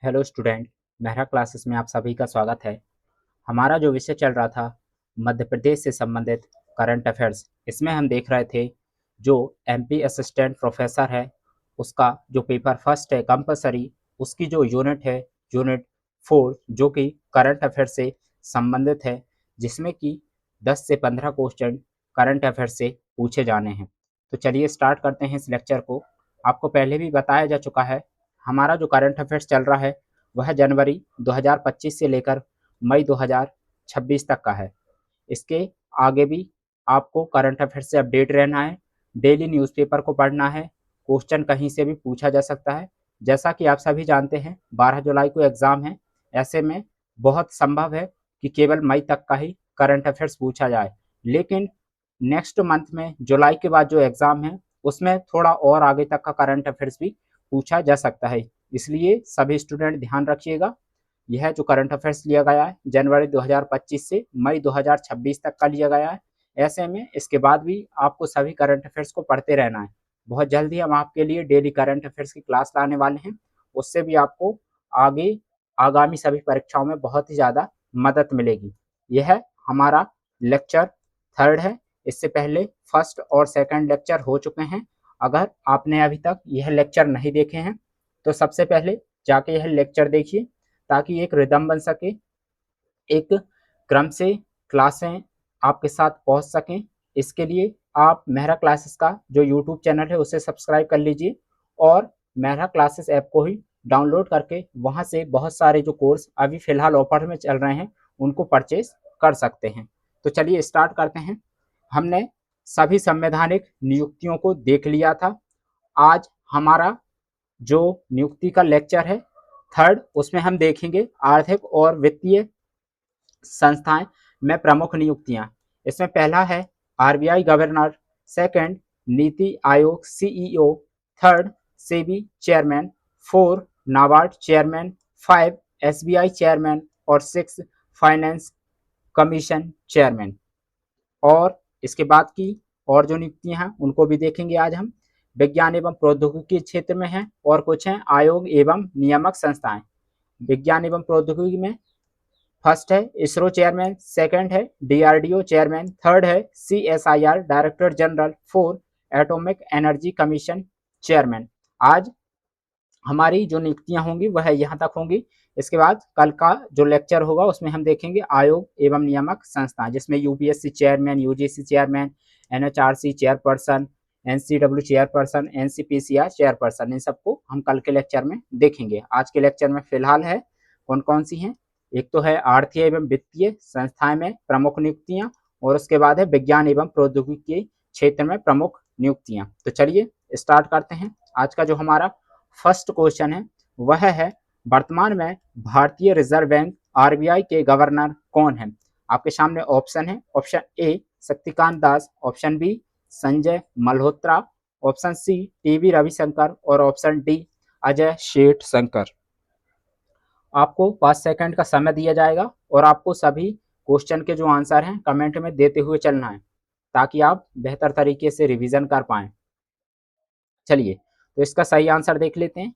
Hello student, Mehra classes में आप सभी का स्वागत है। हमारा जो विषय चल रहा था मध्य प्रदेश से संबंधित करंट अफेयर्स, इसमें हम देख रहे थे जो एमपी असिस्टेंट प्रोफेसर है उसका जो पेपर फर्स्ट है कंपलसरी, उसकी जो यूनिट है यूनिट 4 जो कि करंट अफेयर से संबंधित है, जिसमें कि 10 से 15 क्वेश्चन करंट अफेयर से पूछे जाने हैं। तो चलिए स्टार्ट करते हैं इस लेक्चर को। आपको पहले भी बताया जा चुका है, हमारा जो करंट अफेयर्स चल रहा है वह जनवरी 2025 से लेकर मई 2026 तक का है। इसके आगे भी आपको करंट अफेयर से अपडेट रहना है, डेली न्यूज़पेपर को पढ़ना है, क्वेश्चन कहीं से भी पूछा जा सकता है। जैसा कि आप सभी जानते हैं 12 जुलाई को एग्ज़ाम है, ऐसे में बहुत संभव है कि केवल मई तक का ही करंट अफेयर्स पूछा जाए, लेकिन नेक्स्ट मंथ में जुलाई के बाद जो एग्ज़ाम है उसमें थोड़ा और आगे तक का करंट अफेयर्स भी पूछा जा सकता है। इसलिए सभी स्टूडेंट ध्यान रखिएगा, यह जो करंट अफेयर्स लिया गया है जनवरी 2025 से मई 2026 तक का लिया गया है। ऐसे में इसके बाद भी आपको सभी करंट अफेयर्स को पढ़ते रहना है। बहुत जल्दी हम आपके लिए डेली करंट अफेयर्स की क्लास लाने वाले हैं, उससे भी आपको आगे आगामी सभी परीक्षाओं में बहुत ही ज़्यादा मदद मिलेगी। यह हमारा लेक्चर थर्ड है। इससे पहले फर्स्ट और सेकंड लेक्चर हो चुके हैं। अगर आपने अभी तक यह लेक्चर नहीं देखे हैं तो सबसे पहले जाके यह लेक्चर देखिए, ताकि एक रिदम बन सके, एक क्रम से क्लासें आपके साथ पहुंच सकें। इसके लिए आप मेहरा क्लासेस का जो यूट्यूब चैनल है उसे सब्सक्राइब कर लीजिए और मेहरा क्लासेस ऐप को ही डाउनलोड करके वहां से बहुत सारे जो कोर्स अभी फ़िलहाल ऑफर में चल रहे हैं उनको परचेज़ कर सकते हैं। तो चलिए स्टार्ट करते हैं। हमने सभी संवैधानिक नियुक्तियों को देख लिया था। आज हमारा जो नियुक्ति का लेक्चर है थर्ड, उसमें हम देखेंगे आर्थिक और वित्तीय संस्थाएं में प्रमुख नियुक्तियां। इसमें पहला है RBI governor, second NITI Aayog CEO, third SEBI chairman, four NABARD chairman, five SBI chairman और सिक्स फाइनेंस कमीशन चेयरमैन। और इसके बाद की और जो नियुक्तियां हैं उनको भी देखेंगे आज हम। विज्ञान एवं प्रौद्योगिकी क्षेत्र में हैं और कुछ हैं आयोग एवं नियामक संस्थाएं। विज्ञान एवं प्रौद्योगिकी में फर्स्ट है इसरो चेयरमैन, सेकंड है डीआरडीओ चेयरमैन, थर्ड है CSIR director general, four atomic energy commission chairman. आज हमारी जो नियुक्तियां होंगी वह यहाँ तक होंगी। इसके बाद कल का जो लेक्चर होगा उसमें हम देखेंगे आयोग एवं नियामक संस्थाएं, जिसमें UPSC chairman, UGC chairman, NHRC chairperson, NCW chairperson, NCPCR chairperson, इन सबको हम कल के लेक्चर में देखेंगे। आज के लेक्चर में फिलहाल है कौन कौन सी हैं। एक तो है आर्थिक एवं वित्तीय संस्थाएं में प्रमुख नियुक्तियां, और उसके बाद है विज्ञान एवं प्रौद्योगिकी क्षेत्र में प्रमुख नियुक्तियां। तो चलिए स्टार्ट करते हैं। आज का जो हमारा फर्स्ट क्वेश्चन है वह है वर्तमान में भारतीय रिजर्व बैंक आरबीआई के गवर्नर कौन है। आपके सामने ऑप्शन है, option A Shaktikanta Das, option B Sanjay Malhotra, option C TV Ravishankar और ऑप्शन डी अजय शेठ शंकर। आपको 5 सेकंड का समय दिया जाएगा और आपको सभी क्वेश्चन के जो आंसर हैं कमेंट में देते हुए चलना है, ताकि आप बेहतर तरीके से रिवीजन कर पाएं। चलिए तो इसका सही आंसर देख लेते हैं।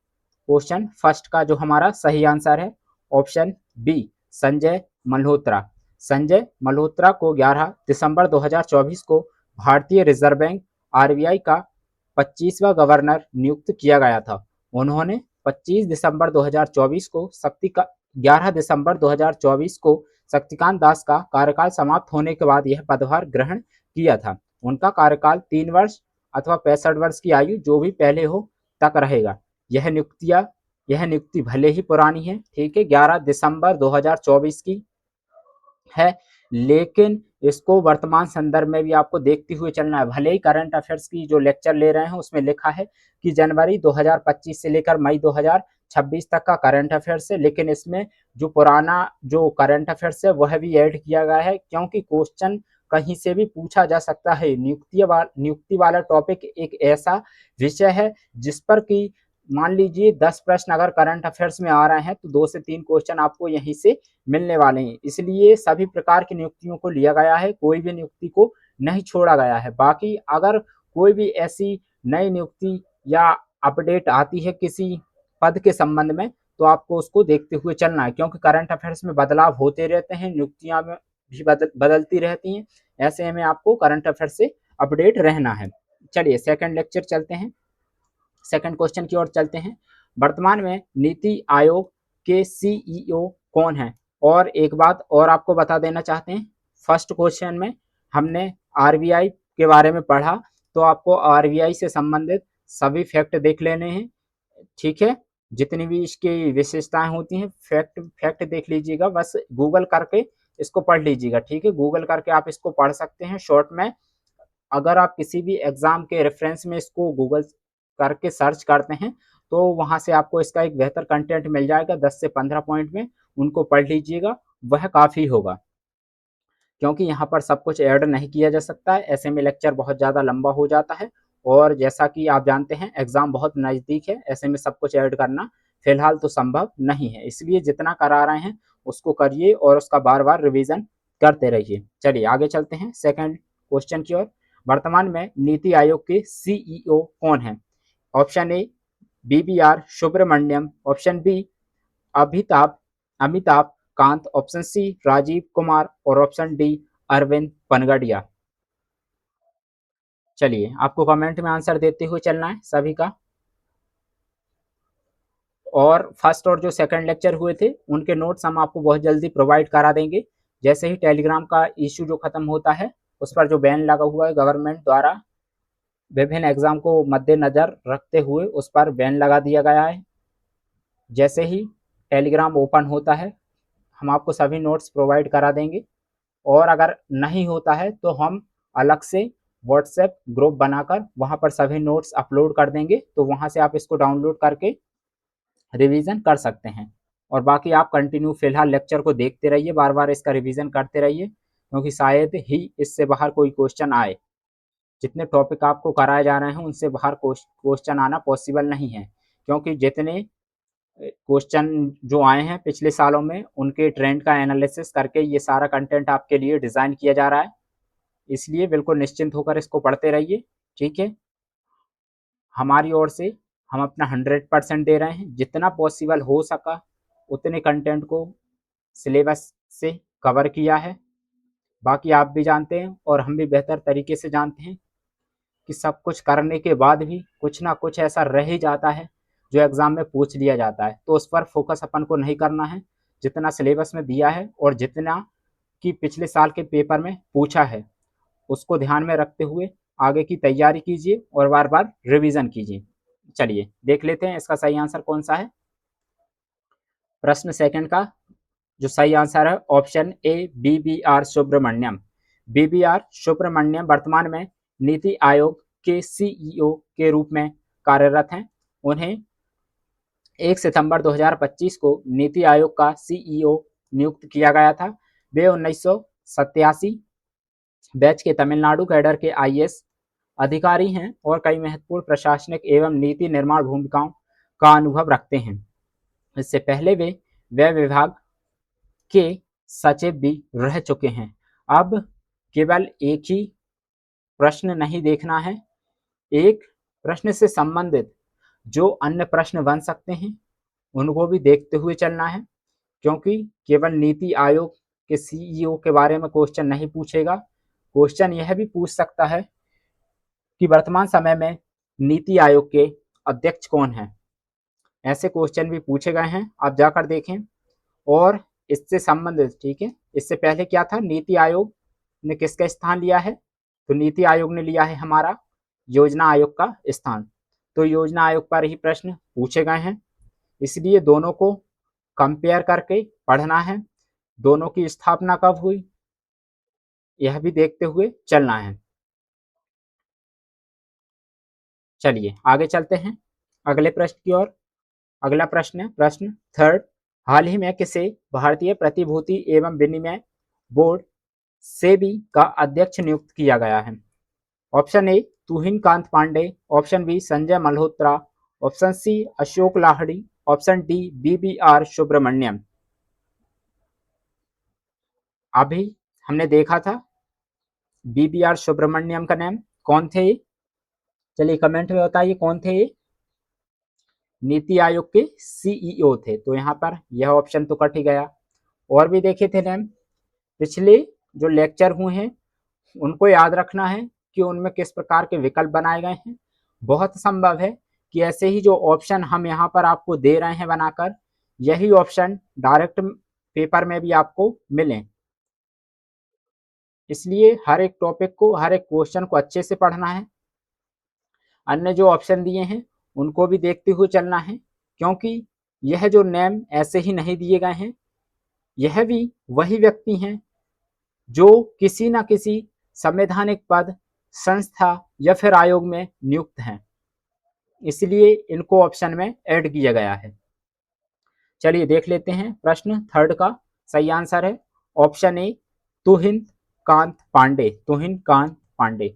क्वेश्चन फर्स्ट का जो हमारा सही आंसर है ऑप्शन बी संजय मल्होत्रा। संजय मल्होत्रा को 11 दिसंबर 2024 को भारतीय रिजर्व बैंक आरबीआई का 25वां गवर्नर नियुक्त किया गया था। उन्होंने 25 दिसंबर 2024 को 11 दिसंबर 2024 को शक्तिकांत दास का कार्यकाल समाप्त होने के बाद यह पदभार ग्रहण किया था। उनका कार्यकाल 3 वर्ष अथवा 65 वर्ष की आयु जो भी पहले हो तक रहेगा। यह नियुक्ति भले ही पुरानी है, ठीक है, 11 दिसंबर 2024 की है, लेकिन इसको वर्तमान संदर्भ में भी आपको देखते हुए चलना है। भले ही करंट अफेयर्स की जो लेक्चर ले रहे हैं उसमें लिखा है कि जनवरी 2025 से लेकर मई 2026 तक का करंट अफेयर्स है, लेकिन इसमें जो पुराना जो करंट अफेयर्स है वह भी ऐड किया गया है, क्योंकि क्वेश्चन कहीं से भी पूछा जा सकता है। नियुक्ति वाला टॉपिक एक ऐसा विषय है जिस पर कि मान लीजिए 10 प्रश्न अगर करंट अफेयर्स में आ रहे हैं तो 2 से 3 क्वेश्चन आपको यहीं से मिलने वाले हैं। इसलिए सभी प्रकार की नियुक्तियों को लिया गया है, कोई भी नियुक्ति को नहीं छोड़ा गया है। बाकी अगर कोई भी ऐसी नई नियुक्ति या अपडेट आती है किसी पद के संबंध में तो आपको उसको देखते हुए चलना है, क्योंकि करंट अफेयर्स में बदलाव होते रहते हैं, नियुक्तियां में भी बदलती रहती हैं। ऐसे में आपको करंट अफेयर से अपडेट रहना है। चलिए सेकंड लेक्चर चलते हैं, सेकंड क्वेश्चन की ओर चलते हैं। वर्तमान में नीति आयोग के सीईओ कौन है? और एक बात और आपको बता देना चाहते हैं, फर्स्ट क्वेश्चन में हमने आरबीआई के बारे में पढ़ा, तो आपको आरबीआई से संबंधित सभी फैक्ट देख लेने हैं, ठीक है। जितनी भी इसकी विशेषताएं होती हैं फैक्ट फैक्ट देख लीजिएगा, बस गूगल करके इसको पढ़ लीजिएगा, ठीक है। गूगल करके आप इसको पढ़ सकते हैं शॉर्ट में। अगर आप किसी भी एग्जाम के रेफरेंस में इसको गूगल करके सर्च करते हैं तो वहां से आपको इसका एक बेहतर कंटेंट मिल जाएगा, 10 से 15 पॉइंट में उनको पढ़ लीजिएगा, वह काफ़ी होगा, क्योंकि यहाँ पर सब कुछ ऐड नहीं किया जा सकता है, ऐसे में लेक्चर बहुत ज़्यादा लंबा हो जाता है। और जैसा कि आप जानते हैं एग्ज़ाम बहुत नज़दीक है, ऐसे में सब कुछ ऐड करना फिलहाल तो संभव नहीं है, इसलिए जितना करा रहे हैं उसको करिए और उसका बार बार रिवीजन करते रहिए। चलिए आगे चलते हैं सेकंड क्वेश्चन की ओर। वर्तमान में नीति आयोग के सीईओ कौन है? Option A BBR Subrahmanyam, option B Amitabh Amitabh Kant, option C Rajiv Kumar और ऑप्शन डी अरविंद पनगड़िया। चलिए आपको कमेंट में आंसर देते हुए चलना है सभी का। और फर्स्ट और जो सेकंड लेक्चर हुए थे उनके नोट्स हम आपको बहुत जल्दी प्रोवाइड करा देंगे, जैसे ही टेलीग्राम का इशू जो खत्म होता है उस पर जो बैन लगा हुआ है गवर्नमेंट द्वारा विभिन्न एग्जाम को मद्देनजर रखते हुए, उस पर बैन लगा दिया गया है। जैसे ही टेलीग्राम ओपन होता है हम आपको सभी नोट्स प्रोवाइड करा देंगे, और अगर नहीं होता है तो हम अलग से व्हाट्सएप ग्रुप बनाकर वहां पर सभी नोट्स अपलोड कर देंगे, तो वहां से आप इसको डाउनलोड करके रिवीजन कर सकते हैं। और बाकी आप कंटिन्यू फिलहाल लेक्चर को देखते रहिए, बार बार इसका रिवीजन करते रहिए, क्योंकि शायद ही इससे बाहर कोई क्वेश्चन आए। जितने टॉपिक आपको कराए जा रहे हैं उनसे बाहर क्वेश्चन आना पॉसिबल नहीं है, क्योंकि जितने क्वेश्चन जो आए हैं पिछले सालों में उनके ट्रेंड का एनालिसिस करके ये सारा कंटेंट आपके लिए डिज़ाइन किया जा रहा है, इसलिए बिल्कुल निश्चिंत होकर इसको पढ़ते रहिए, ठीक है। हमारी ओर से हम अपना 100% दे रहे हैं, जितना पॉसिबल हो सका उतने कंटेंट को सिलेबस से कवर किया है। बाकी आप भी जानते हैं और हम भी बेहतर तरीके से जानते हैं कि सब कुछ करने के बाद भी कुछ ना कुछ ऐसा रह ही जाता है जो एग्ज़ाम में पूछ लिया जाता है, तो उस पर फोकस अपन को नहीं करना है। जितना सिलेबस में दिया है और जितना कि पिछले साल के पेपर में पूछा है उसको ध्यान में रखते हुए आगे की तैयारी कीजिए और बार बार रिवीजन कीजिए। चलिए देख लेते हैं इसका सही आंसर कौन सा है। प्रश्न सेकंड का जो सही आंसर है option A BBR Subrahmanyam. BBR Subrahmanyam वर्तमान में नीति आयोग के सीईओ के रूप में कार्यरत हैं। उन्हें 1 सितंबर 2025 को नीति आयोग का सीईओ नियुक्त किया गया था। वे 1987 बैच के तमिलनाडु कैडर के आईएएस अधिकारी हैं और कई महत्वपूर्ण प्रशासनिक एवं नीति निर्माण भूमिकाओं का अनुभव रखते हैं। इससे पहले वे व्यय विभाग के सचिव भी रह चुके हैं। अब केवल एक ही प्रश्न नहीं देखना है, एक प्रश्न से संबंधित जो अन्य प्रश्न बन सकते हैं उनको भी देखते हुए चलना है, क्योंकि केवल नीति आयोग के सीईओ के बारे में क्वेश्चन नहीं पूछेगा। क्वेश्चन यह भी पूछ सकता है कि वर्तमान समय में नीति आयोग के अध्यक्ष कौन हैं, ऐसे क्वेश्चन भी पूछे गए हैं, आप जाकर देखें। और इससे संबंधित, ठीक है, इससे पहले क्या था, नीति आयोग ने किसका स्थान लिया है, तो नीति आयोग ने लिया है हमारा योजना आयोग का स्थान। तो योजना आयोग पर ही प्रश्न पूछे गए हैं, इसलिए दोनों को कंपेयर करके पढ़ना है। दोनों की स्थापना कब हुई यह भी देखते हुए चलना है। चलिए आगे चलते हैं अगले प्रश्न की ओर। अगला प्रश्न है प्रश्न थर्ड। हाल ही में किसे भारतीय प्रतिभूति एवं विनिमय बोर्ड सेबी का अध्यक्ष नियुक्त किया गया है? Option A Tuhin Kanta Pandey, option B Sanjay Malhotra, option C Ashok Lahiri, option D BBR Subrahmanyam. अभी हमने देखा था बीबीआर सुब्रमण्यम का नाम, कौन थे ये? चलिए कमेंट में बताइए कौन थे ये। नीति आयोग के सीईओ थे। तो यहाँ पर यह ऑप्शन तो कट ही गया। और भी देखे थे मैम, पिछले जो लेक्चर हुए हैं उनको याद रखना है कि उनमें किस प्रकार के विकल्प बनाए गए हैं। बहुत संभव है कि ऐसे ही जो ऑप्शन हम यहाँ पर आपको दे रहे हैं बनाकर, यही ऑप्शन डायरेक्ट पेपर में भी आपको मिलें। इसलिए हर एक टॉपिक को, हर एक क्वेश्चन को अच्छे से पढ़ना है। अन्य जो ऑप्शन दिए हैं उनको भी देखते हुए चलना है, क्योंकि यह जो नेम ऐसे ही नहीं दिए गए हैं, यह भी वही व्यक्ति हैं जो किसी न किसी संवैधानिक पद, संस्था या फिर आयोग में नियुक्त हैं, इसलिए इनको ऑप्शन में ऐड किया गया है। चलिए देख लेते हैं प्रश्न थर्ड का सही आंसर है ऑप्शन ए, तुहिन कांत पांडे। तुहिन कांत पांडे।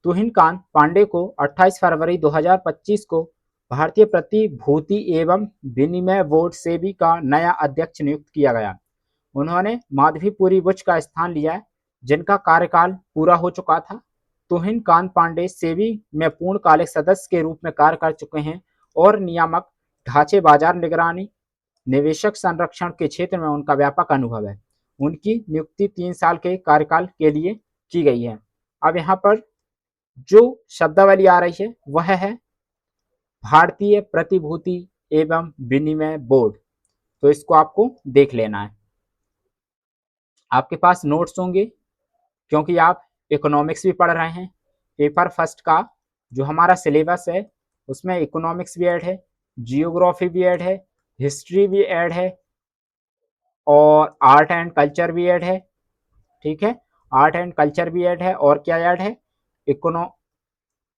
तुहिन कांत पांडे को 28 फरवरी 2025 को भारतीय प्रतिभूति एवं विनिमय बोर्ड सेबी का नया अध्यक्ष नियुक्त किया गया। उन्होंने माधवीपुरी बुच का स्थान लिया, जिनका कार्यकाल पूरा हो चुका था। तुहिन कांत पांडे सेबी में पूर्णकालिक सदस्य के रूप में कार्य कर चुके हैं और नियामक ढांचे, बाजार निगरानी, निवेशक संरक्षण के क्षेत्र में उनका व्यापक अनुभव है। उनकी नियुक्ति 3 साल के कार्यकाल के लिए की गई है। अब यहाँ पर जो शब्दावली आ रही है वह है भारतीय प्रतिभूति एवं विनिमय बोर्ड। तो इसको आपको देख लेना है। आपके पास नोट्स होंगे क्योंकि आप इकोनॉमिक्स भी पढ़ रहे हैं। पेपर फर्स्ट का जो हमारा सिलेबस है उसमें इकोनॉमिक्स भी ऐड है, जियोग्राफी भी ऐड है, हिस्ट्री भी ऐड है और आर्ट एंड कल्चर भी ऐड है। ठीक है, आर्ट एंड कल्चर भी ऐड है और क्या ऐड है,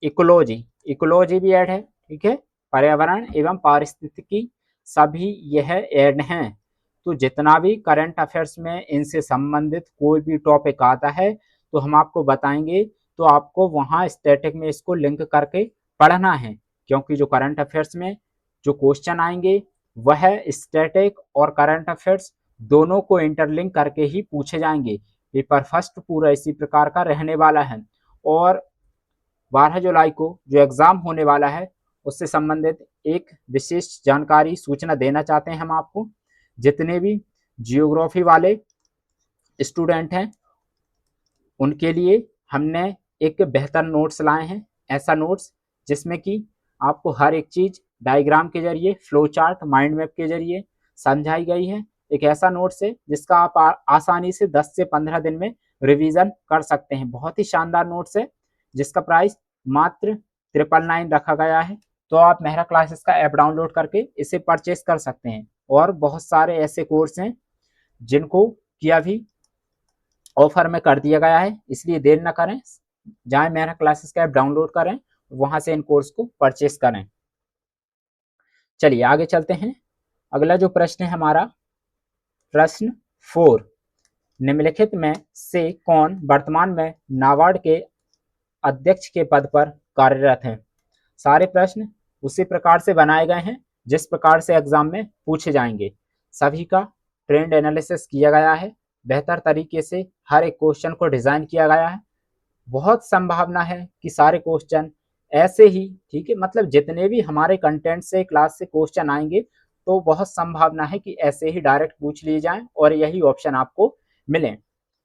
इकोलॉजी भी ऐड है। ठीक है, पर्यावरण एवं पारिस्थितिकी सभी यह ऐड हैं। तो जितना भी करंट अफेयर्स में इनसे संबंधित कोई भी टॉपिक आता है तो हम आपको बताएंगे, तो आपको वहाँ स्टैटिक में इसको लिंक करके पढ़ना है, क्योंकि जो करंट अफेयर्स में जो क्वेश्चन आएंगे वह स्टैटिक और करंट अफेयर्स दोनों को इंटरलिंक करके ही पूछे जाएंगे। पेपर फर्स्ट पूरा इसी प्रकार का रहने वाला है और 12 जुलाई को जो एग्जाम होने वाला है उससे संबंधित एक विशेष जानकारी सूचना देना चाहते हैं हम आपको। जितने भी जियोग्राफी वाले स्टूडेंट हैं उनके लिए हमने एक बेहतर नोट्स लाए हैं। ऐसा नोट्स जिसमें कि आपको हर एक चीज डायग्राम के जरिए, फ्लो चार्ट, माइंड मैप के जरिए समझाई गई है। एक ऐसा नोट्स है जिसका आप आसानी से 10 से 15 दिन में रिवीजन कर सकते हैं। बहुत ही शानदार नोट्स है जिसका प्राइस मात्र 999 रखा गया है। तो आप मेहरा क्लासेस का ऐप डाउनलोड करके इसे परचेस कर सकते हैं। और बहुत सारे ऐसे कोर्स हैं जिनको कि अभी ऑफर में कर दिया गया है, इसलिए देर न करें, जाएं मेरा क्लासेस का ऐप डाउनलोड करें, वहां से इन कोर्स को परचेस करें। चलिए आगे चलते हैं। अगला जो प्रश्न है हमारा प्रश्न 4, निम्नलिखित में से कौन वर्तमान में नाबार्ड के अध्यक्ष के पद पर कार्यरत हैं। सारे प्रश्न उसी प्रकार से बनाए गए हैं जिस प्रकार से एग्जाम में पूछे जाएंगे। सभी का ट्रेंड एनालिसिस किया गया है, बेहतर तरीके से हर एक क्वेश्चन को डिजाइन किया गया है। बहुत संभावना है कि सारे क्वेश्चन ऐसे ही, ठीक है, मतलब जितने भी हमारे कंटेंट से क्लास से क्वेश्चन आएंगे तो बहुत संभावना है कि ऐसे ही डायरेक्ट पूछ लिए जाएं और यही ऑप्शन आपको मिले।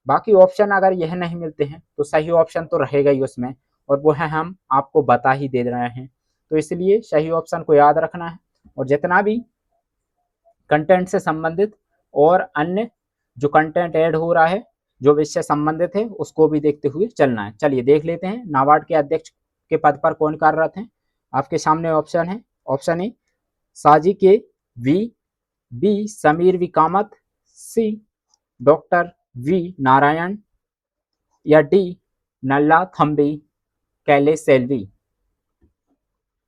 बाकी ऑप्शन अगर यह नहीं मिलते हैं तो सही ऑप्शन तो रहेगा ही उसमें, और वो है हम आपको बता ही दे रहे हैं। तो इसलिए सही ऑप्शन को याद रखना है और जितना भी कंटेंट से संबंधित और अन्य जो कंटेंट ऐड हो रहा है, जो विषय संबंधित है, उसको भी देखते हुए चलना है। चलिए देख लेते हैं नाबार्ड के अध्यक्ष के पद पर कौन कार्यरत हैं। आपके सामने ऑप्शन है। Option A Saji K V, B Sameer V Kamat, C doctor V Narayan या डी नल्ला थम्बी कैले सेल्वी।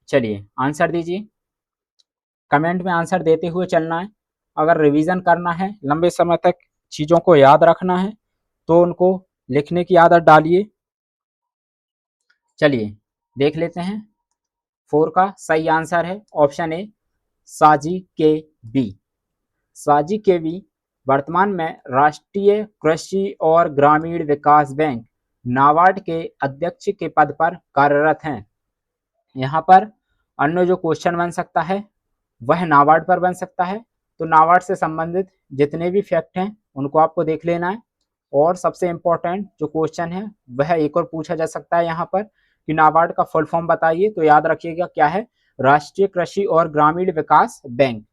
चलिए आंसर दीजिए, कमेंट में आंसर देते हुए चलना है। अगर रिवीजन करना है, लंबे समय तक चीज़ों को याद रखना है तो उनको लिखने की आदत डालिए। चलिए देख लेते हैं। 4 का सही आंसर है ऑप्शन ए साजी के बी। साजी के बी वर्तमान में राष्ट्रीय कृषि और ग्रामीण विकास बैंक नाबार्ड के अध्यक्ष के पद पर कार्यरत हैं। यहाँ पर अन्य जो क्वेश्चन बन सकता है वह नाबार्ड पर बन सकता है। तो नाबार्ड से संबंधित जितने भी फैक्ट हैं उनको आपको देख लेना है। और सबसे इम्पोर्टेंट जो क्वेश्चन है वह एक और पूछा जा सकता है यहाँ पर कि नाबार्ड का फुल फॉर्म बताइए। तो याद रखिएगा क्या है, राष्ट्रीय कृषि और ग्रामीण विकास बैंक।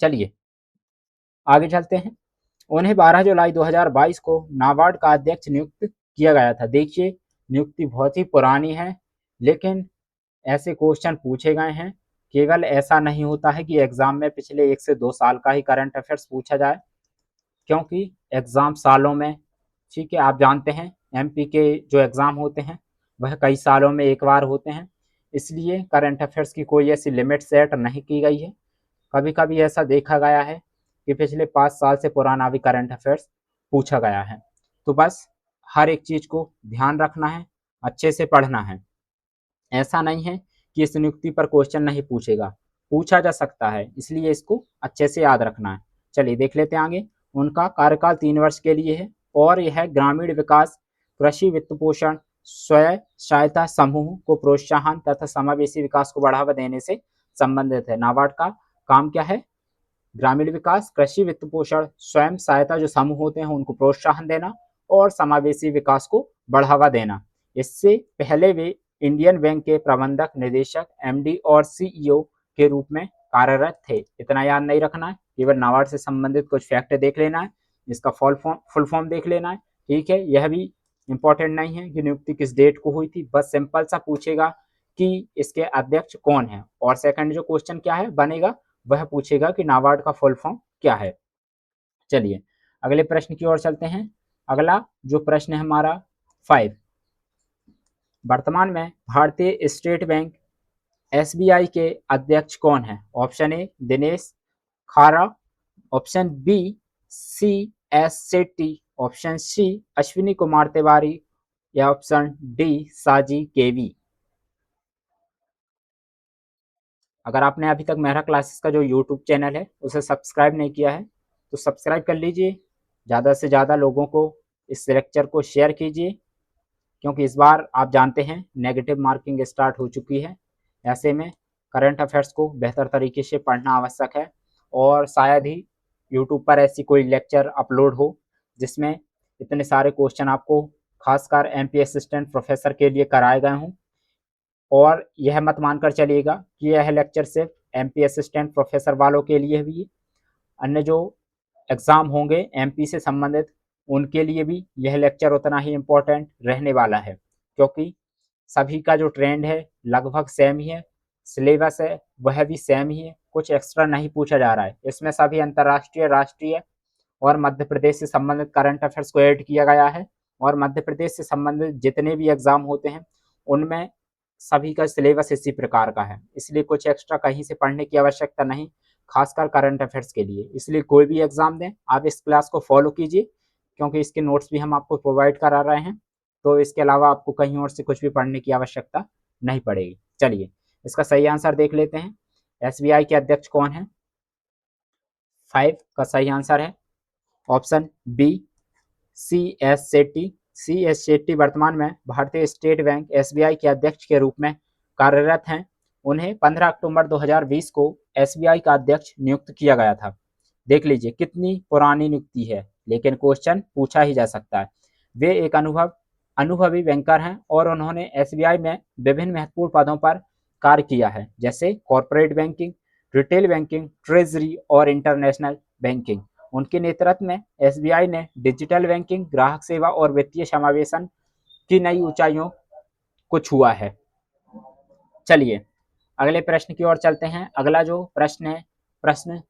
चलिए आगे चलते हैं। उन्हें 12 जुलाई 2022 को नाबार्ड का अध्यक्ष नियुक्त किया गया था। देखिए नियुक्ति बहुत ही पुरानी है, लेकिन ऐसे क्वेश्चन पूछे गए हैं। केवल ऐसा नहीं होता है कि एग्जाम में पिछले 1 से 2 साल का ही करंट अफेयर्स पूछा जाए, क्योंकि एग्जाम सालों में, ठीक है, आप जानते हैं एमपी के जो एग्जाम होते हैं वह कई सालों में एक बार होते हैं। इसलिए करंट अफेयर्स की कोई ऐसी लिमिट सेट नहीं की गई है। कभी कभी ऐसा देखा गया है कि पिछले 5 साल से पुराना भी करंट अफेयर्स पूछा गया है। तो बस हर एक चीज को ध्यान रखना है, अच्छे से पढ़ना है। ऐसा नहीं है कि इस नियुक्ति पर क्वेश्चन नहीं पूछेगा, पूछा जा सकता है, इसलिए इसको अच्छे से याद रखना है। चलिए देख लेते हैं आगे। उनका कार्यकाल 3 वर्ष के लिए है और यह ग्रामीण विकास, कृषि वित्त पोषण, स्वयं सहायता समूह को प्रोत्साहन तथा समावेशी विकास को बढ़ावा देने से संबंधित है। नाबार्ड का काम क्या है? ग्रामीण विकास, कृषि वित्त पोषण, स्वयं सहायता जो समूह होते हैं उनको प्रोत्साहन देना और समावेशी विकास को बढ़ावा देना। इससे पहले वे इंडियन बैंक के प्रबंधक निदेशक, एमडी और सीईओ के रूप में कार्यरत थे। इतना याद नहीं रखना है, केवल नाबार्ड से संबंधित कुछ फैक्ट देख लेना है, इसका फुल फॉर्म देख लेना है। ठीक है, यह भी इंपॉर्टेंट नहीं है कि नियुक्ति किस डेट को हुई थी, बस सिंपल सा पूछेगा कि इसके अध्यक्ष कौन है। और सेकंड जो क्वेश्चन क्या है बनेगा, वह पूछेगा कि नाबार्ड का फुल फॉर्म क्या है। चलिए अगले प्रश्न की ओर चलते हैं। अगला जो प्रश्न है हमारा 5, वर्तमान में भारतीय स्टेट बैंक एसबीआई के अध्यक्ष कौन है? Option A Dinesh Khara, option B C S Setty, option C Ashwini Kumar Tiwari या ऑप्शन डी साजी केवी। अगर आपने अभी तक मेहरा क्लासेस का जो यूट्यूब चैनल है उसे सब्सक्राइब नहीं किया है तो सब्सक्राइब कर लीजिए, ज़्यादा से ज़्यादा लोगों को इस लेक्चर को शेयर कीजिए, क्योंकि इस बार आप जानते हैं नेगेटिव मार्किंग स्टार्ट हो चुकी है। ऐसे में करंट अफेयर्स को बेहतर तरीके से पढ़ना आवश्यक है। और शायद ही यूट्यूब पर ऐसी कोई लेक्चर अपलोड हो जिसमें इतने सारे क्वेश्चन आपको खासकर एमपी असिस्टेंट प्रोफेसर के लिए कराए गए हों। और यह मत मानकर चलिएगा कि यह लेक्चर सिर्फ एमपी असिस्टेंट प्रोफेसर वालों के लिए भी, अन्य जो एग्ज़ाम होंगे एमपी से संबंधित उनके लिए भी यह लेक्चर उतना ही इम्पोर्टेंट रहने वाला है, क्योंकि सभी का जो ट्रेंड है लगभग सेम ही है, सिलेबस है वह भी सेम ही है, कुछ एक्स्ट्रा नहीं पूछा जा रहा है। इसमें सभी अंतर्राष्ट्रीय, राष्ट्रीय और मध्य प्रदेश से संबंधित करंट अफेयर्स को ऐड किया गया है। और मध्य प्रदेश से संबंधित जितने भी एग्जाम होते हैं उनमें सभी का सिलेबस इसी प्रकार का है, इसलिए कुछ एक्स्ट्रा कहीं से पढ़ने की आवश्यकता नहीं, खासकर करंट अफेयर्स के लिए। इसलिए कोई भी एग्जाम दें आप इस क्लास को फॉलो कीजिए, क्योंकि इसके नोट्स भी हम आपको प्रोवाइड करा रहे हैं। तो इसके अलावा आपको कहीं और से कुछ भी पढ़ने की आवश्यकता नहीं पड़ेगी। चलिए इसका सही आंसर देख लेते हैं। एसबीआई के अध्यक्ष कौन है? 5 का सही आंसर है option B C S Shetty. C S Shetty वर्तमान में भारतीय स्टेट बैंक एसबीआई के अध्यक्ष के रूप में कार्यरत हैं। उन्हें 15 अक्टूबर 2020 को एसबीआई का अध्यक्ष नियुक्त किया गया था। देख लीजिए कितनी पुरानी नियुक्ति है, लेकिन क्वेश्चन पूछा ही जा सकता है। वे एक अनुभवी बैंकर हैं और उन्होंने एसबीआई में विभिन्न महत्वपूर्ण पदों पर कार्य किया है, जैसे corporate banking, retail banking, treasury और इंटरनेशनल बैंकिंग। उनके नेतृत्व में एसबीआई ने डिजिटल बैंकिंग, ग्राहक सेवा और वित्तीय समावेशन की नई ऊंचाइयों को छुआ है। चलिए अगले प्रश्न की ओर चलते हैं। अगला जो प्रश्न है, प्रश्न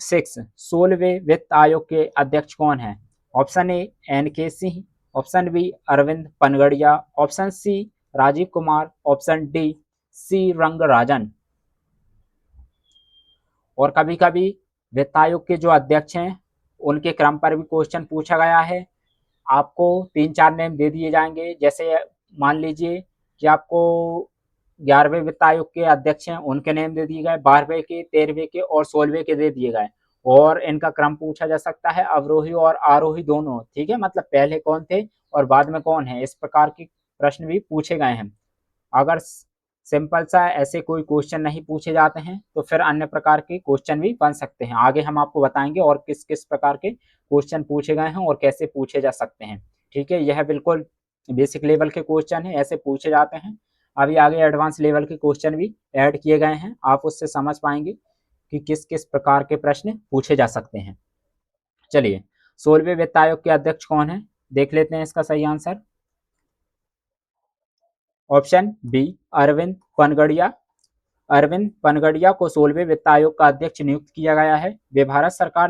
6, 16वें वित्त आयोग के अध्यक्ष कौन है? Option A N K Singh, option B Arvind Panagariya, option C Rajiv Kumar, option D C Rangarajan. और कभी कभी वित्त आयोग के जो अध्यक्ष हैं उनके क्रम पर भी क्वेश्चन पूछा गया है। आपको 3-4 नेम दे दिए जाएंगे, जैसे मान लीजिए कि आपको 11वें वित्त आयोग के अध्यक्ष हैं उनके नेम दे दिए गए, 12वें के, 13वें के और 16वें के दे दिए गए। और इनका क्रम पूछा जा सकता है अवरोही और आरोही दोनों, ठीक है, मतलब पहले कौन थे और बाद में कौन है, इस प्रकार के प्रश्न भी पूछे गए हैं। अगर सिंपल सा ऐसे कोई क्वेश्चन नहीं पूछे जाते हैं, तो फिर अन्य प्रकार के क्वेश्चन भी बन सकते हैं। आगे हम आपको बताएंगे और किस किस प्रकार के क्वेश्चन पूछे गए हैं और कैसे पूछे जा सकते हैं। ठीक है, यह बिल्कुल बेसिक लेवल के क्वेश्चन है, ऐसे पूछे जाते हैं। अभी आगे एडवांस लेवल के क्वेश्चन भी ऐड किए गए हैं, आप उससे समझ पाएंगे कि किस किस प्रकार के प्रश्न पूछे जा सकते हैं। चलिए, 16वें वित्त आयोग के अध्यक्ष कौन है, देख लेते हैं इसका सही answer. Option B, Arvind Panagariya. Arvind Panagariya को 16वें वित्त आयोग का अध्यक्ष नियुक्त किया गया है। वे भारत सरकार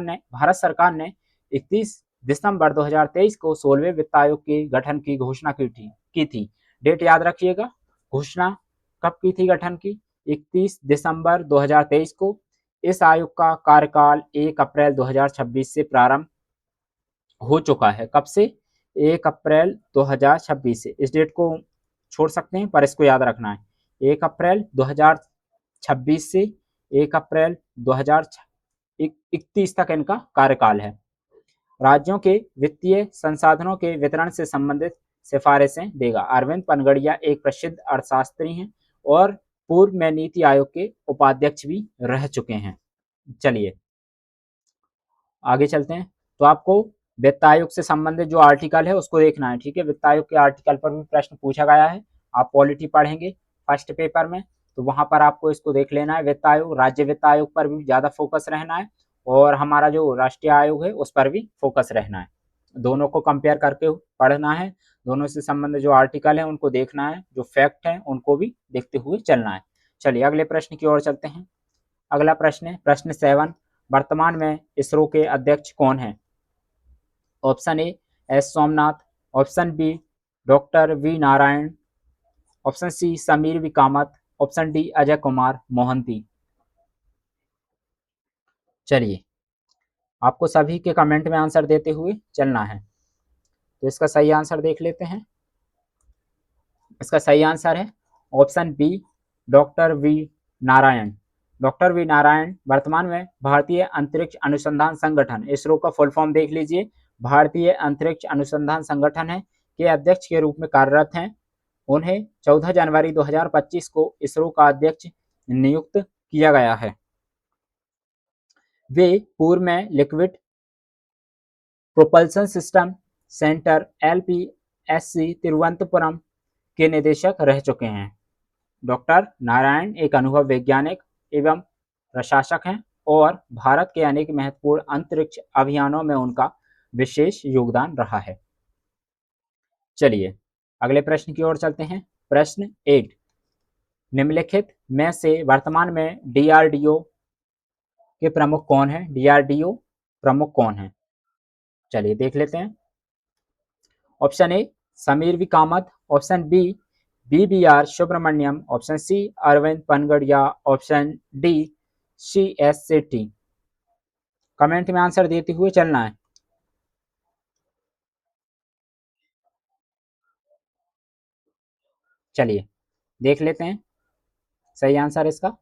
ने 31 दिसंबर 2023 को 16वें वित्त आयोग के गठन की घोषणा की थी। डेट याद रखिएगा, घोषणा कब की थी गठन की, 31 दिसंबर 2023 को। इस आयोग का कार्यकाल 1 अप्रैल 2026 से प्रारंभ हो चुका है। कब से, 1 अप्रैल 2026 से। इस डेट को छोड़ सकते हैं पर इसको याद रखना है, 1 अप्रैल 2026 से 1 अप्रैल 2031 तक इनका कार्यकाल है। राज्यों के वित्तीय संसाधनों के वितरण से संबंधित सिफारिशें देगा। अरविंद पनगड़िया एक प्रसिद्ध अर्थशास्त्री हैं और पूर्व में नीति आयोग के उपाध्यक्ष भी रह चुके हैं। चलिए आगे चलते हैं। तो आपको वित्त आयोग से संबंधित जो आर्टिकल है उसको देखना है। ठीक है, वित्त आयोग के आर्टिकल पर भी प्रश्न पूछा गया है। आप पॉलिटी पढ़ेंगे फर्स्ट पेपर में, तो वहां पर आपको इसको देख लेना है। वित्त आयोग, राज्य वित्त आयोग पर भी ज्यादा फोकस रहना है और हमारा जो राष्ट्रीय आयोग है उस पर भी फोकस रहना है। दोनों को कंपेयर करके पढ़ना है, दोनों से संबंधित जो आर्टिकल है उनको देखना है, जो फैक्ट है उनको भी देखते हुए चलना है। चलिए अगले प्रश्न की ओर चलते हैं। अगला प्रश्न है प्रश्न 7, वर्तमान में इसरो के अध्यक्ष कौन है। Option A S Somnath, option B doctor V Narayan, option C Sameer V Kamat, option D Ajay Kumar Mohanty. चलिए आपको सभी के कमेंट में आंसर देते हुए चलना है। तो इसका सही आंसर देख लेते हैं। इसका सही आंसर है option B, doctor V Narayan. Doctor V Narayan वर्तमान में भारतीय अंतरिक्ष अनुसंधान संगठन, इसरो का फुल फॉर्म देख लीजिए, भारतीय अंतरिक्ष अनुसंधान संगठन है, के अध्यक्ष के रूप में कार्यरत हैं। उन्हें 14 जनवरी 2025 को इसरो का अध्यक्ष नियुक्त किया गया है। वे पूर्व में liquid propulsion system centre LPSC Thiruvananthapuram के निदेशक रह चुके हैं। डॉक्टर नारायण एक अनुभव वैज्ञानिक एवं प्रशासक हैं और भारत के अनेक महत्वपूर्ण अंतरिक्ष अभियानों में उनका विशेष योगदान रहा है। चलिए अगले प्रश्न की ओर चलते हैं। प्रश्न 8, निम्नलिखित में से वर्तमान में DRDO के प्रमुख कौन है। DRDO प्रमुख कौन है, चलिए देख लेते हैं। Option A Sameer V Kamat, option B BBR Subrahmanyam, option C Arvind Panagariya, option D CS Sethi. Comment में आंसर देते हुए चलना है। चलिए देख लेते हैं सही आंसर इसका।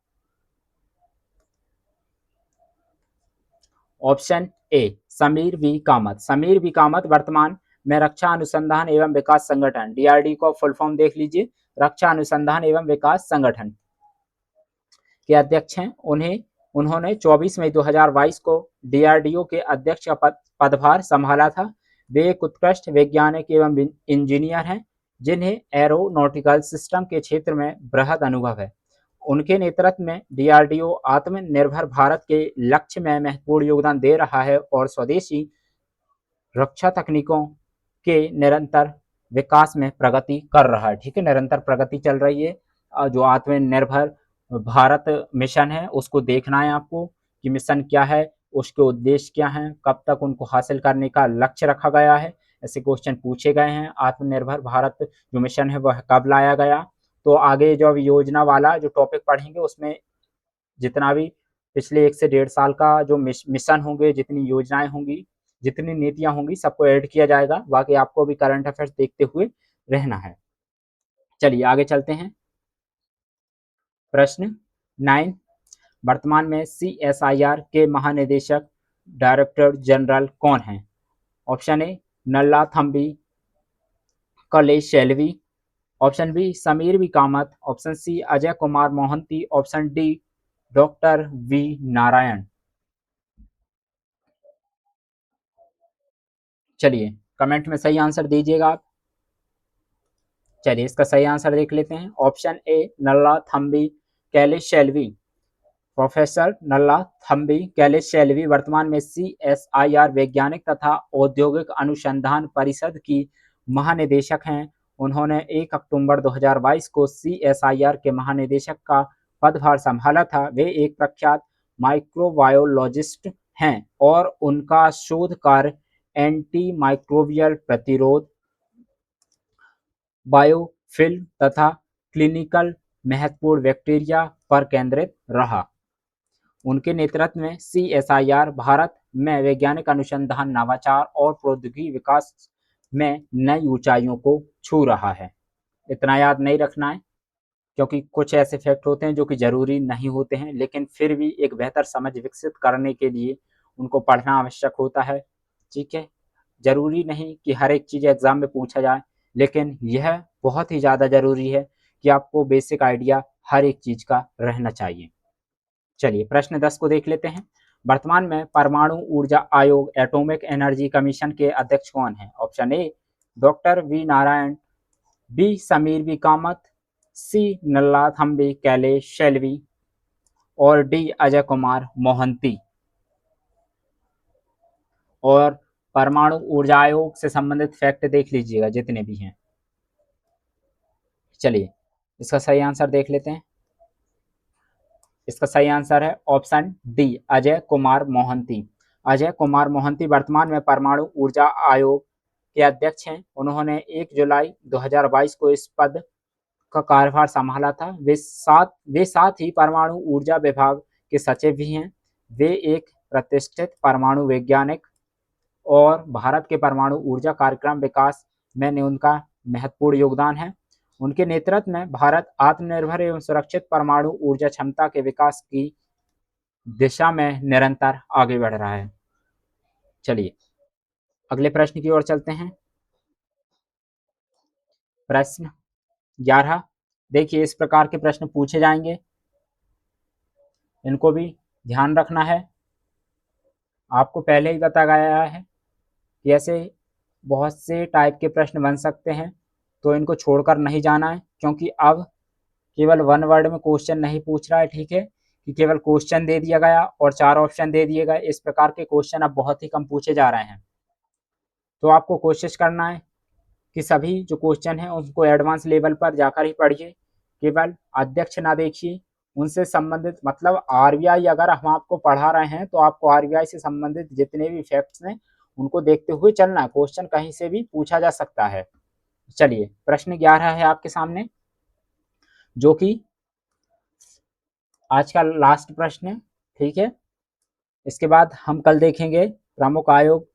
Option A Sameer V Kamat. Sameer V Kamat वर्तमान में रक्षा अनुसंधान एवं विकास संगठन, DRD को फुल फॉर्म देख लीजिए, रक्षा अनुसंधान एवं विकास संगठन के अध्यक्ष हैं। उन्होंने 24 मई 2022 को DRDO के अध्यक्ष का पदभार संभाला था। वे एक उत्कृष्ट वैज्ञानिक एवं इंजीनियर हैं जिन्हें एरोनॉटिकल सिस्टम के क्षेत्र में बृहद अनुभव है। उनके नेतृत्व में DRDO आत्मनिर्भर भारत के लक्ष्य में महत्वपूर्ण योगदान दे रहा है और स्वदेशी रक्षा तकनीकों के निरंतर विकास में प्रगति कर रहा है। ठीक है, निरंतर प्रगति चल रही है। जो आत्मनिर्भर भारत मिशन है उसको देखना है आपको कि मिशन क्या है, उसके उद्देश्य क्या हैं, कब तक उनको हासिल करने का लक्ष्य रखा गया है। ऐसे क्वेश्चन पूछे गए हैं। आत्मनिर्भर भारत जो मिशन है वह कब लाया गया। तो आगे जो योजना वाला जो टॉपिक पढ़ेंगे उसमें जितना भी पिछले 1 से 1.5 साल का जो मिशन होंगे, जितनी योजनाएं होंगी, जितनी नीतियां होंगी, सबको ऐड किया जाएगा। बाकी आपको भी करंट अफेयर्स देखते हुए रहना है। चलिए आगे चलते हैं। प्रश्न 9, वर्तमान में CSIR के महानिदेशक डायरेक्टर जनरल कौन हैं। ऑप्शन ए Nalla Thambi Kalaiselvi, option B Sameer V Kamat, option C Ajay Kumar Mohanty, option D doctor V Narayan. चलिए कमेंट में सही आंसर दीजिएगा आप। चलिए इसका सही आंसर देख लेते हैं। ऑप्शन ए नल्ला थम्बी कैलिस शेल्वी। प्रोफेसर नल्ला थम्बी कैलिस शेल्वी वर्तमान में CSIR वैज्ञानिक तथा औद्योगिक अनुसंधान परिषद की महानिदेशक हैं। उन्होंने 1 अक्टूबर 2022 को CSIR के महानिदेशक का पदभार संभाला था। वे एक प्रख्यात माइक्रोबायोलॉजिस्ट हैं और उनका शोध कार्य एंटी माइक्रोबियल प्रतिरोध, बायोफिल्म तथा क्लिनिकल महत्वपूर्ण बैक्टीरिया पर केंद्रित रहा। उनके नेतृत्व में CSIR भारत में वैज्ञानिक अनुसंधान, नवाचार और प्रौद्योगिकी विकास में नई ऊंचाइयों को छू रहा है। इतना याद नहीं रखना है क्योंकि कुछ ऐसे फैक्ट होते हैं जो कि ज़रूरी नहीं होते हैं, लेकिन फिर भी एक बेहतर समझ विकसित करने के लिए उनको पढ़ना आवश्यक होता है। ठीक है, ज़रूरी नहीं कि हर एक चीज़ एग्ज़ाम में पूछा जाए, लेकिन यह बहुत ही ज़्यादा ज़रूरी है कि आपको बेसिक आइडिया हर एक चीज़ का रहना चाहिए। चलिए प्रश्न 10 को देख लेते हैं। वर्तमान में परमाणु ऊर्जा आयोग एटॉमिक एनर्जी कमीशन के अध्यक्ष कौन हैं? Option A doctor V Narayan, B Sameer V Kamat, C Nalla Thambi कैले शेल्वी और डी अजय कुमार मोहंती। और परमाणु ऊर्जा आयोग से संबंधित फैक्ट देख लीजिएगा जितने भी हैं। चलिए इसका सही आंसर देख लेते हैं। इसका सही आंसर है ऑप्शन डी अजय कुमार मोहंती। अजय कुमार मोहंती वर्तमान में परमाणु ऊर्जा आयोग के अध्यक्ष हैं। उन्होंने 1 जुलाई 2022 को इस पद का कार्यभार संभाला था। वे साथ ही परमाणु ऊर्जा विभाग के सचिव भी हैं। वे एक प्रतिष्ठित परमाणु वैज्ञानिक और भारत के परमाणु ऊर्जा कार्यक्रम विकास में उनका महत्वपूर्ण योगदान है। उनके नेतृत्व में भारत आत्मनिर्भर एवं सुरक्षित परमाणु ऊर्जा क्षमता के विकास की दिशा में निरंतर आगे बढ़ रहा है। चलिए अगले प्रश्न की ओर चलते हैं। प्रश्न 11। देखिए इस प्रकार के प्रश्न पूछे जाएंगे, इनको भी ध्यान रखना है। आपको पहले ही बताया गया है कि ऐसे बहुत से टाइप के प्रश्न बन सकते हैं, तो इनको छोड़कर नहीं जाना है, क्योंकि अब केवल 1 वर्ड में क्वेश्चन नहीं पूछ रहा है। ठीक है, कि केवल क्वेश्चन दे दिया गया और 4 ऑप्शन दे दिए गए। इस प्रकार के क्वेश्चन अब बहुत ही कम पूछे जा रहे हैं। तो आपको कोशिश करना है कि सभी जो क्वेश्चन हैं उनको एडवांस लेवल पर जाकर ही पढ़िए, केवल अध्यक्ष ना देखिए। उनसे संबंधित मतलब आरबीआई अगर हम आपको पढ़ा रहे हैं तो आपको आरबीआई से संबंधित जितने भी फैक्ट्स हैं उनको देखते हुए चलना है। क्वेश्चन कहीं से भी पूछा जा सकता है। चलिए प्रश्न 11 है आपके सामने, जो कि आज का लास्ट प्रश्न है। ठीक है, इसके बाद हम कल देखेंगे प्रमुख आयोग।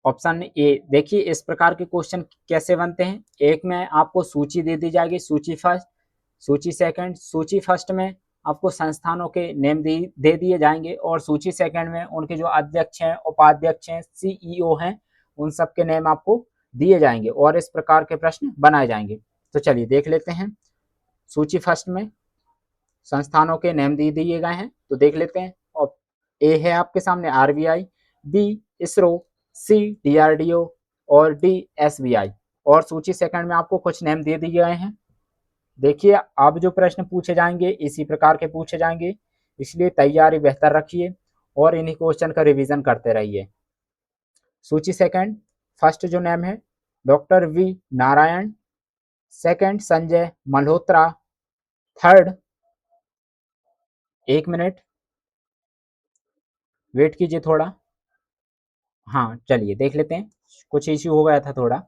ऑप्शन ए, देखिए इस प्रकार के क्वेश्चन कैसे बनते हैं। एक में आपको सूची दे दी जाएगी, सूची फर्स्ट, सूची सेकंड। सूची फर्स्ट में आपको संस्थानों के नेम दे दिए जाएंगे और सूची सेकंड में उनके जो अध्यक्ष हैं, उपाध्यक्ष हैं, सीईओ हैं, उन सब के नेम आपको दिए जाएंगे और इस प्रकार के प्रश्न बनाए जाएंगे। तो चलिए देख लेते हैं। सूची फर्स्ट में संस्थानों के नेम दे दिए गए हैं, तो देख लेते हैं। और ए है आपके सामने आरबीआई, बी इसरो, सी डीआरडीओ और डी एसबीआई। और सूची सेकंड में आपको कुछ नेम दे दिए गए हैं। देखिए अब जो प्रश्न पूछे जाएंगे इसी प्रकार के पूछे जाएंगे, इसलिए तैयारी बेहतर रखिए और इन्हीं क्वेश्चन का रिवीजन करते रहिए। सूची सेकंड, फर्स्ट जो नेम है doctor V Narayan, second Sanjay Malhotra, third, 1 minute wait कीजिए थोड़ा। हाँ चलिए देख लेते हैं, कुछ इश्यू हो गया था थोड़ा।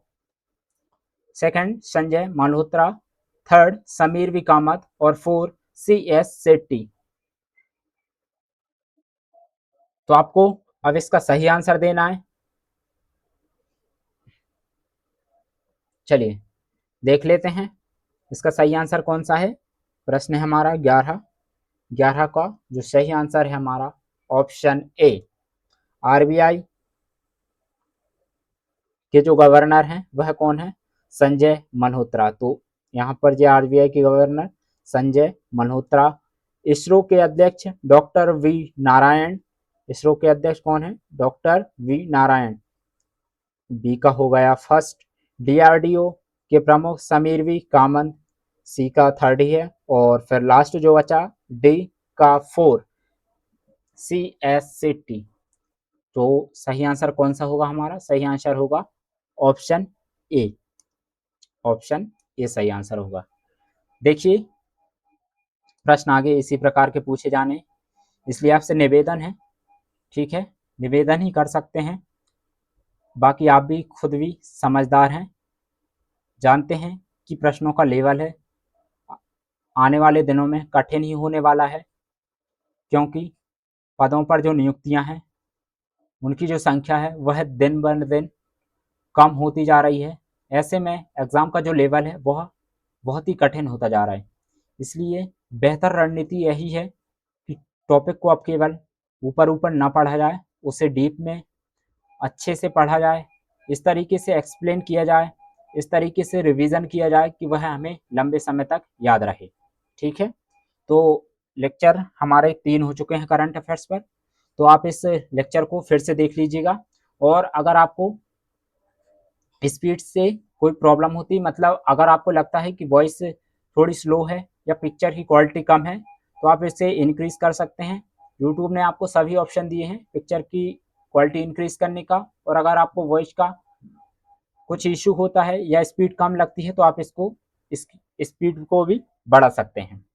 Second Sanjay Malhotra, third Sameer V Kamat और फोर्थ CS सेट्टी। तो आपको अब इसका सही आंसर देना है। चलिए देख लेते हैं इसका सही आंसर कौन सा है। प्रश्न है हमारा 11। 11 का जो सही आंसर है हमारा ऑप्शन ए आरबीआई, के जो गवर्नर हैं वह कौन है? संजय मल्होत्रा। तो यहाँ पर जो आरबीआई के गवर्नर संजय मल्होत्रा। इसरो के अध्यक्ष डॉक्टर वी नारायण। इसरो के अध्यक्ष कौन है? Doctor V Narayan. बी का हो गया फर्स्ट। डीआरडीओ के प्रमुख समीर वी कामत। सी का थर्ड ही है। और फिर लास्ट जो बचा डी का four, C S C T. तो सही आंसर कौन सा होगा हमारा? सही आंसर होगा ऑप्शन ए। ऑप्शन ए सही आंसर होगा। देखिए प्रश्न आगे इसी प्रकार के पूछे जाने, इसलिए आपसे निवेदन है, ठीक है, निवेदन ही कर सकते हैं। बाकी आप भी खुद भी समझदार हैं, जानते हैं कि प्रश्नों का लेवल है आने वाले दिनों में कठिन ही होने वाला है, क्योंकि पदों पर जो नियुक्तियां हैं उनकी जो संख्या है वह दिन ब दिन कम होती जा रही है। ऐसे में एग्ज़ाम का जो लेवल है वह बहुत ही कठिन होता जा रहा है। इसलिए बेहतर रणनीति यही है कि टॉपिक को अब केवल ऊपर ऊपर ना पढ़ा जाए, उसे डीप में अच्छे से पढ़ा जाए, इस तरीके से एक्सप्लेन किया जाए, इस तरीके से रिवीजन किया जाए कि वह हमें लंबे समय तक याद रहे। ठीक है, तो लेक्चर हमारे 3 हो चुके हैं करंट अफेयर्स पर, तो आप इस लेक्चर को फिर से देख लीजिएगा। और अगर आपको स्पीड से कोई प्रॉब्लम होती, मतलब अगर आपको लगता है कि वॉइस थोड़ी स्लो है या पिक्चर की क्वालिटी कम है, तो आप इसे इंक्रीज कर सकते हैं। यूट्यूब ने आपको सभी ऑप्शन दिए हैं पिक्चर की क्वालिटी इंक्रीज करने का। और अगर आपको वॉइस का कुछ इशू होता है या स्पीड कम लगती है तो आप इसको इस स्पीड को भी बढ़ा सकते हैं।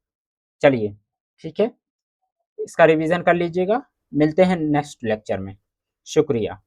चलिए ठीक है, इसका रिवीजन कर लीजिएगा। मिलते हैं नेक्स्ट लेक्चर में। शुक्रिया।